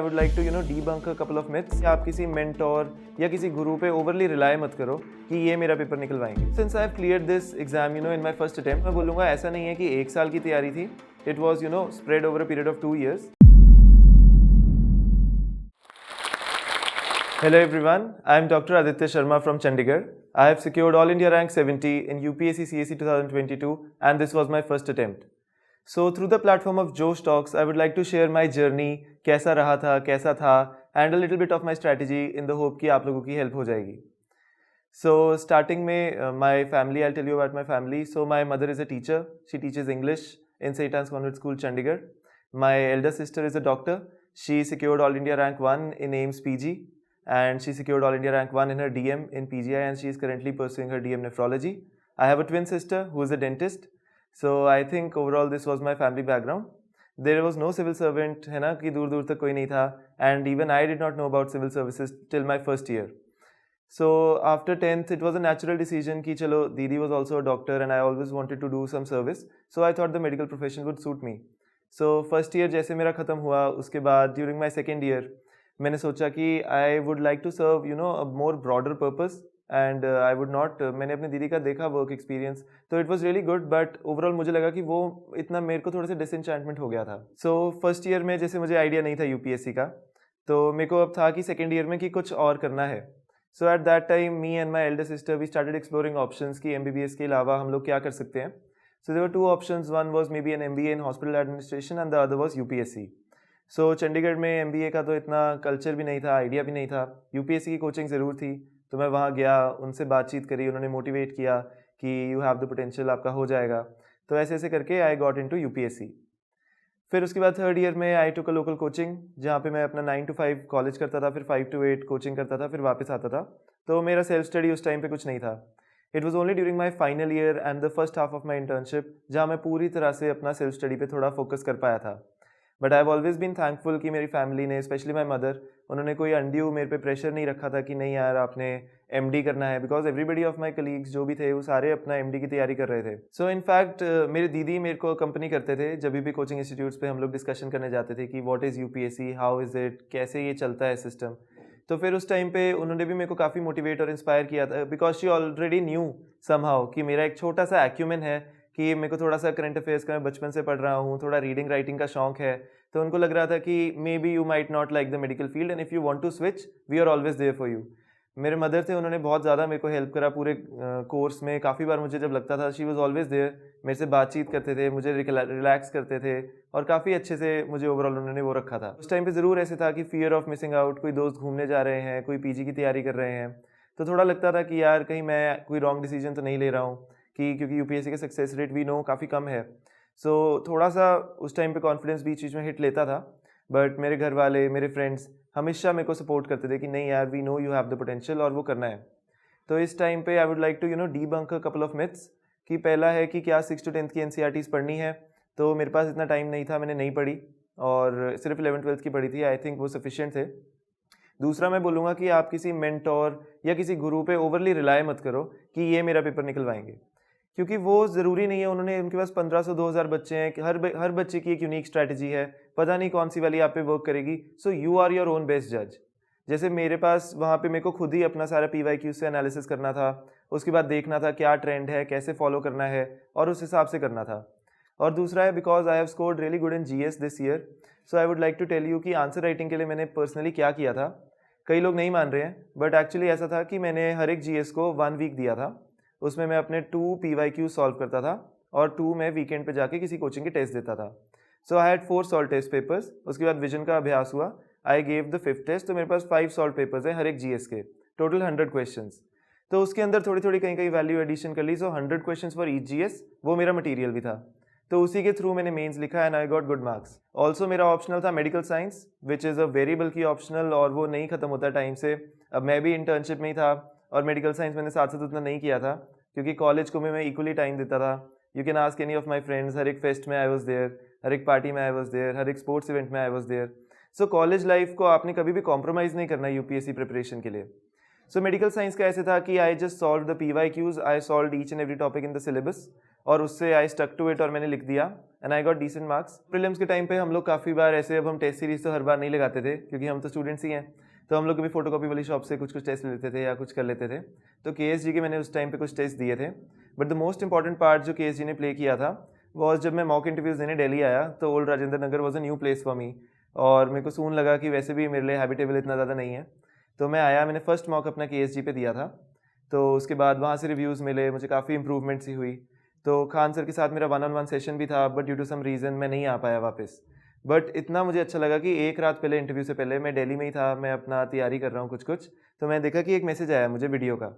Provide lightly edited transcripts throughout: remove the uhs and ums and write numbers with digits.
would like to debunk a couple of myths. आप किसी mentor या किसी गुरु पे overly rely मत करो कि ये मेरा paper निकलवाएंगे. Since I have cleared this exam in my first attempt, मैं बोलूँगा ऐसा नहीं है कि 1 साल की तैयारी थी. It was spread over a period of 2 years. Hello everyone, I am Dr. Aditya Sharma from Chandigarh. I have secured All India Rank 70 in UPSC CSE 2022 and this was my first attempt. So through the platform of Josh Talks, I would like to share my journey, कैसा रहा था, कैसा था, and a little bit of my strategy in the hope कि आप लोगों की help हो जाएगी. So starting में my family, I'll tell you about my family. So my mother is a teacher. She teaches English in St. Anne's Convent School, Chandigarh. My elder sister is a doctor. She secured All India Rank 1 in AIIMS PG. And she secured All India Rank 1 in her DM in PGI and she is currently pursuing her DM nephrology. I have a twin sister who is a dentist. So I think overall this was my family background. There was no civil servant, है ना कि दूर दूर तक कोई नहीं था. And even I did not know about civil services till my first year. So after 10th, it was a natural decision कि चलो दीदी was also a doctor and I always wanted to do some service. So I thought the medical profession would suit me. So first year जैसे मेरा ख़त्म हुआ उसके बाद during my second year मैंने सोचा कि I would like to serve a more broader purpose and I would not मैंने अपनी दीदी का देखा वर्क एक्सपीरियंस तो it was really good but overall मुझे लगा कि वो इतना मेरे को थोड़ा सा डिसएंचेंटमेंट हो गया था. सो फर्स्ट ईयर में जैसे मुझे आइडिया नहीं था यूपीएससी का तो मेरे को अब था कि सेकेंड ईयर में कि कुछ और करना है. So at that time me and my elder sister we started exploring options कि एमबीबीएस के अलावा हम लोग क्या कर सकते हैं. So there were 2 options. One was maybe an MBA in hospital administration and the other was UPSC. So Chandigarh में एमबीए का तो इतना कल्चर भी नहीं था, आइडिया भी नहीं था. यूपीएससी की कोचिंग ज़रूर थी तो मैं वहाँ गया, उनसे बातचीत करी, उन्होंने मोटिवेट किया कि यू हैव द पोटेंशियल, आपका हो जाएगा. तो ऐसे ऐसे करके आई गॉट इनटू यूपीएससी. फिर उसके बाद थर्ड ईयर में आई टुक अ लोकल कोचिंग जहाँ पे मैं अपना 9 to 5 कॉलेज करता था, फिर 5 to 8 कोचिंग करता था, फिर वापस आता था. तो मेरा सेल्फ स्टडी उस टाइम पे कुछ नहीं था. It was only during my final year and the first half of my internship जहाँ मैं पूरी तरह से अपना सेल्फ स्टडी पे थोड़ा फोकस कर पाया था. But I have always been thankful कि मेरी फैमिली ने, स्पेशली माई मदर, उन्होंने कोई अनड्यू मेरे पे प्रेशर नहीं रखा था कि नहीं यार आपने एमडी करना है. Because everybody of my colleagues जो भी थे वो सारे अपना एमडी की तैयारी कर रहे थे. सो इनफैक्ट मेरे दीदी मेरे को कंपनी करते थे जब भी कोचिंग इंस्टीट्यूट्स पे हम लोग डिस्कशन करने जाते थे कि what is UPSC, how is it, कैसे ये चलता है सिस्टम. तो फिर उस टाइम पे उन्होंने भी मेरे को काफ़ी मोटिवेट और इंस्पायर किया था because she already knew somehow कि मेरा एक छोटा सा एक्यूमेन है कि मेरे को थोड़ा सा करंट अफेयर्स का मैं बचपन से पढ़ रहा हूँ, थोड़ा रीडिंग राइटिंग का शौक है. तो उनको लग रहा था कि maybe you might not like the medical field and if you want to switch we are always there for you. मेरे मदर थे, उन्होंने बहुत ज़्यादा मेरे को हेल्प करा पूरे कोर्स में. काफ़ी बार मुझे जब लगता था शी वॉज ऑलवेज देयर, मेरे से बातचीत करते थे, मुझे रिलैक्स करते थे और काफ़ी अच्छे से मुझे ओवरऑल उन्होंने वो रखा था. उस टाइम पे ज़रूर ऐसे था कि फियर ऑफ मिसिंग आउट, कोई दोस्त घूमने जा रहे हैं, कोई पीजी की तैयारी कर रहे हैं तो थोड़ा लगता था कि यार कहीं मैं कोई रॉन्ग डिसीजन तो नहीं ले रहा हूँ कि क्योंकि यूपीएससी का सक्सेस रेट वी नो काफ़ी कम है. सो थोड़ा सा उस टाइम पे कॉन्फिडेंस बीच बीच में हिट लेता था. बट मेरे घर वाले, मेरे फ्रेंड्स हमेशा मेरे को सपोर्ट करते थे कि नहीं यार we know you have the potential और वो करना है. तो इस टाइम पे I would like to debunk a couple of myths. कि पहला है कि क्या 6 to 10th की एनसीईआरटीज़ पढ़नी है. तो मेरे पास इतना टाइम नहीं था, मैंने नहीं पढ़ी और सिर्फ 11th 12th की पढ़ी थी. आई थिंक वो सफिशिएंट थे. दूसरा मैं बोलूँगा कि आप किसी मेंटोर या किसी गुरु पे ओवरली रिलाय मत करो कि ये मेरा पेपर निकलवाएंगे, क्योंकि वो ज़रूरी नहीं है. उनके पास 1500 2000 बच्चे हैं, हर बच्चे की एक यूनिक स्ट्रैटेजी है, पता नहीं कौन सी वाली आप पे वर्क करेगी. So you are your own best जज. जैसे मेरे पास वहाँ पे मेरे को खुद ही अपना सारा PYQ से एनालिसिस करना था, उसके बाद देखना था क्या ट्रेंड है, कैसे फॉलो करना है और उस हिसाब से करना था. और दूसरा है because I have scored really good in GS this year. So I would like to tell you कि आंसर राइटिंग के लिए मैंने पर्सनली क्या किया था. कई लोग नहीं मान रहे हैं बट एक्चुअली ऐसा था कि मैंने हर एक GS को 1 वीक दिया था. उसमें मैं अपने 2 PYQ सॉल्व करता था और 2 मैं वीकेंड पे जाके किसी कोचिंग के टेस्ट देता था. So I had 4 solve test papers. उसके बाद विजन का अभ्यास हुआ, I gave the 5th test. तो मेरे पास 5 सॉल्व पेपर्स हैं हर एक GS के, टोटल 100 क्वेश्चंस. तो उसके अंदर थोड़ी थोड़ी कहीं वैल्यू एडिशन कर ली. सो 100 क्वेश्चंस फॉर ईच GS, वो मेरा मटीरियल भी था. तो उसी के थ्रू मैंने मेंस लिखा and I got good marks. Also मेरा ऑप्शनल था medical science which is a variable की ऑप्शनल और वो नहीं खत्म होता टाइम से. अब मैं भी इंटर्नशिप में ही था और मेडिकल साइंस मैंने साथ साथ उतना नहीं किया था क्योंकि कॉलेज को भी मैं इक्वली टाइम देता था. You can ask any of my friends, हर एक फेस्ट में आई वॉज देयर, हर एक पार्टी में आई वॉज देयर, हर एक स्पोर्ट्स इवेंट में I was there. So college life को आपने कभी भी कॉम्प्रोमाइज़ नहीं करना यूपीएससी प्रिपरेशन के लिए. सो मेडिकल साइंस का ऐसे था कि I just solve the PYQs, I solve each and every topic in the syllabus और उससे आई स्टक टू इट और मैंने लिख दिया and I got decent marks. Prelims के टाइम पे हम लोग काफ़ी बार ऐसे, अब हम टेस्ट सीरीज तो हर बार नहीं लगाते थे क्योंकि हम तो स्टूडेंट्स ही हैं, तो हम लोग कभी फोटोकॉपी वाली शॉप से कुछ टेस्ट लेते थे या कुछ कर लेते थे। तो KSG के मैंने उस टाइम पे कुछ टेस्ट दिए थे, but the most important part जो KSG ने प्ले किया था वो जब मैं मॉक इंटरव्यूज़ देने दिल्ली आया तो old Rajendra Nagar was a new place for me, और मेरे को सून लगा कि वैसे भी मेरे लिए हैबिटेबल इतना ज़्यादा नहीं है। तो मैं आया, मैंने फर्स्ट मॉक अपना KSG पे दिया था, तो उसके बाद वहाँ से रिव्यूज़ मिले, मुझे काफ़ी इंप्रूवमेंट्स ही हुई। तो खान सर के साथ मेरा 1-on-1 सेशन भी था, but due to some reason मैं नहीं आ पाया वापस। बट इतना मुझे अच्छा लगा कि एक रात पहले इंटरव्यू से पहले मैं दिल्ली में ही था, मैं अपना तैयारी कर रहा हूँ कुछ, तो मैंने देखा कि एक मैसेज आया मुझे वीडियो का।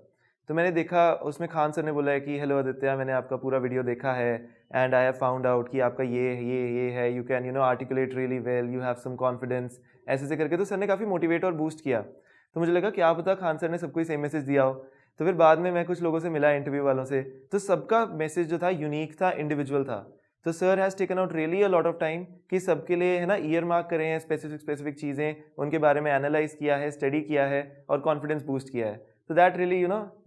तो मैंने देखा उसमें खान सर ने बोला है कि हेलो आदित्य, मैंने आपका पूरा वीडियो देखा है and I have found out कि आपका ये है, you can articulate really well, you have some confidence, ऐसे करके। तो सर ने काफ़ी मोटिवेट और बूस्ट किया। तो मुझे लगा क्या पता खान सर ने सबको ही सेम मैसेज दिया हो। तो फिर बाद में मैं कुछ लोगों से मिला, इंटरव्यू वालों से, तो सबका मैसेज जो था यूनिक था, इंडिविजुअल था। तो sir has taken out really a lot of time कि सबके लिए है ना ईयर मार्क करे हैं, स्पेसिफिक चीज़ें उनके बारे में एनालाइज किया है, स्टडी किया है और कॉन्फिडेंस बूस्ट किया है। So that really,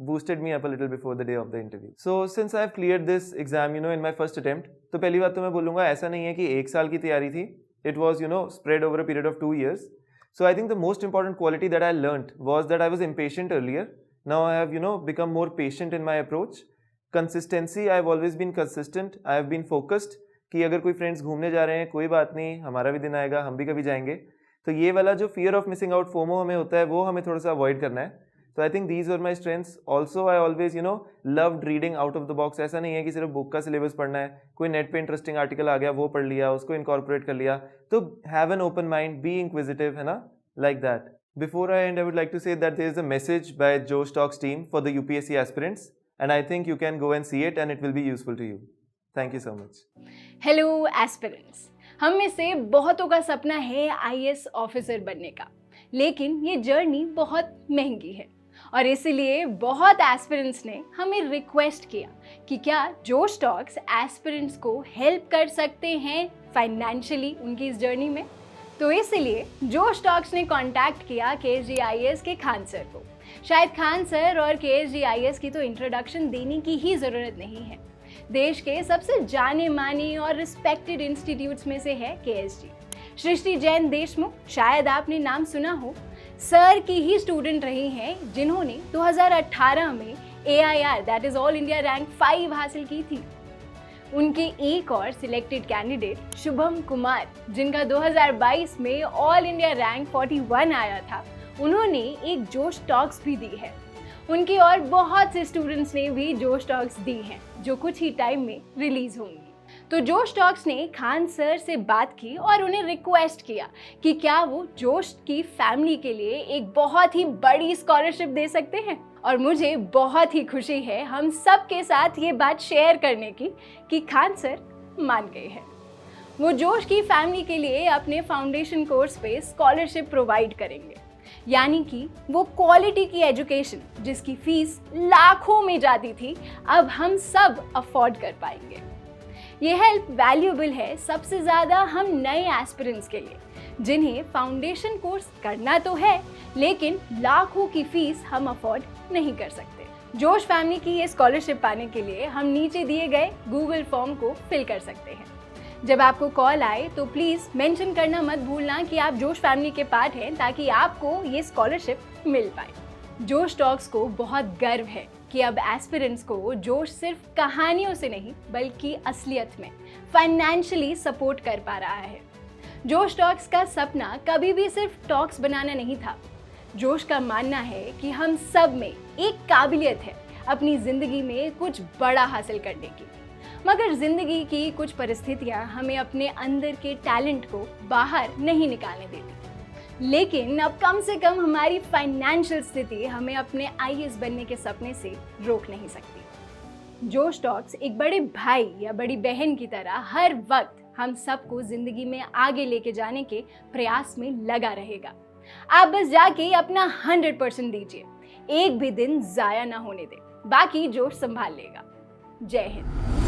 boosted me up a little before the day of the interview. So since I have cleared this exam, in my first attempt, तो पहली बात तो मैं बोलूँगा ऐसा नहीं है कि 1 साल की तैयारी थी. It was, spread over a period of 2 years. So I think the most important quality that I learned was that I was impatient earlier. Now I have, become more patient in my approach. Consistency, I have always been consistent. I have been focused कि अगर कोई friends घूमने जा रहे हैं, कोई बात नहीं, हमारा भी दिन आएगा, हम भी कभी जाएंगे. तो ये वाला जो fear of missing out, FOMO हमें होता है, वो हमें थोड़ा सा अवॉइड करना है. So I think these were my strengths. Also I always loved reading out of the box. ऐसा नहीं है कि सिर्फ बुक का सिलेबस पढ़ना है, कोई नेट पे इंटरेस्टिंग आर्टिकल आ गया वो पढ़ लिया, उसको इनकॉर्पोरेट कर लिया. तो have an open mind, be inquisitive, है ना, like that. Before I end, I would like to say that there is a message by Josh Talks team for the UPSC aspirants, and I think you can go and see it and it will be useful to you. Thank you so much. Hello aspirants. हम में से बहुतों का सपना है IAS officer बनने का, लेकिन ये जर्नी बहुत महंगी है और इसीलिए बहुत एस्पिरेंट्स ने हमें रिक्वेस्ट किया कि क्या जोश टॉक्स एस्पिरेंट्स को हेल्प कर सकते हैं फाइनेंशियली उनकी इस जर्नी में। तो इसीलिए जोश टॉक्स ने कांटेक्ट किया KSG IAS के खान सर को। शायद खान सर और KSG IAS की तो इंट्रोडक्शन देने की ही ज़रूरत नहीं है, देश के सबसे जाने माने और रिस्पेक्टेड इंस्टीट्यूट्स में से है KSG। सृष्टि जैन देशमुख, शायद आपने नाम सुना हो, सर की ही स्टूडेंट रही हैं जिन्होंने 2018 में AIR that is all India rank 5 हासिल की थी। उनके एक और सिलेक्टेड कैंडिडेट शुभम कुमार, जिनका 2022 में ऑल इंडिया रैंक 41 आया था, उन्होंने एक जोश टॉक्स भी दी है। उनके और बहुत से स्टूडेंट्स ने भी जोश टॉक्स दी हैं जो कुछ ही टाइम में रिलीज होंगी। तो जोश टॉक्स ने खान सर से बात की और उन्हें रिक्वेस्ट किया कि क्या वो जोश की फैमिली के लिए एक बहुत ही बड़ी स्कॉलरशिप दे सकते हैं। और मुझे बहुत ही खुशी है हम सब के साथ ये बात शेयर करने की कि खान सर मान गए हैं। वो जोश की फैमिली के लिए अपने फाउंडेशन कोर्स पे स्कॉलरशिप प्रोवाइड करेंगे, यानी कि वो क्वालिटी की एजुकेशन जिसकी फीस लाखों में जाती थी, अब हम सब अफोर्ड कर पाएंगे। ये हेल्प वैल्यूएबल है सबसे ज़्यादा हम नए एस्पिरेंट्स के लिए, जिन्हें फाउंडेशन कोर्स करना तो है लेकिन लाखों की फीस हम अफोर्ड नहीं कर सकते। जोश फैमिली की ये स्कॉलरशिप पाने के लिए हम नीचे दिए गए गूगल फॉर्म को फिल कर सकते हैं। जब आपको कॉल आए तो प्लीज़ मेंशन करना मत भूलना कि आप जोश फैमिली के पार्ट हैं, ताकि आपको ये स्कॉलरशिप मिल पाए। जोश टॉक्स को बहुत गर्व है कि अब एस्पिरेंट्स को जोश सिर्फ कहानियों से नहीं बल्कि असलियत में फाइनेंशियली सपोर्ट कर पा रहा है। जोश टॉक्स का सपना कभी भी सिर्फ टॉक्स बनाना नहीं था। जोश का मानना है कि हम सब में एक काबिलियत है अपनी ज़िंदगी में कुछ बड़ा हासिल करने की, मगर ज़िंदगी की कुछ परिस्थितियाँ हमें अपने अंदर के टैलेंट को बाहर नहीं निकालने देती। लेकिन अब कम से कम हमारी फाइनेंशियल स्थिति हमें अपने IAS बनने के सपने से रोक नहीं सकती। जोश टॉक्स एक बड़े भाई या बड़ी बहन की तरह हर वक्त हम सबको जिंदगी में आगे लेके जाने के प्रयास में लगा रहेगा। आप बस जाके अपना 100% दीजिए, एक भी दिन जाया ना होने दे, बाकी जोश संभाल लेगा। जय हिंद।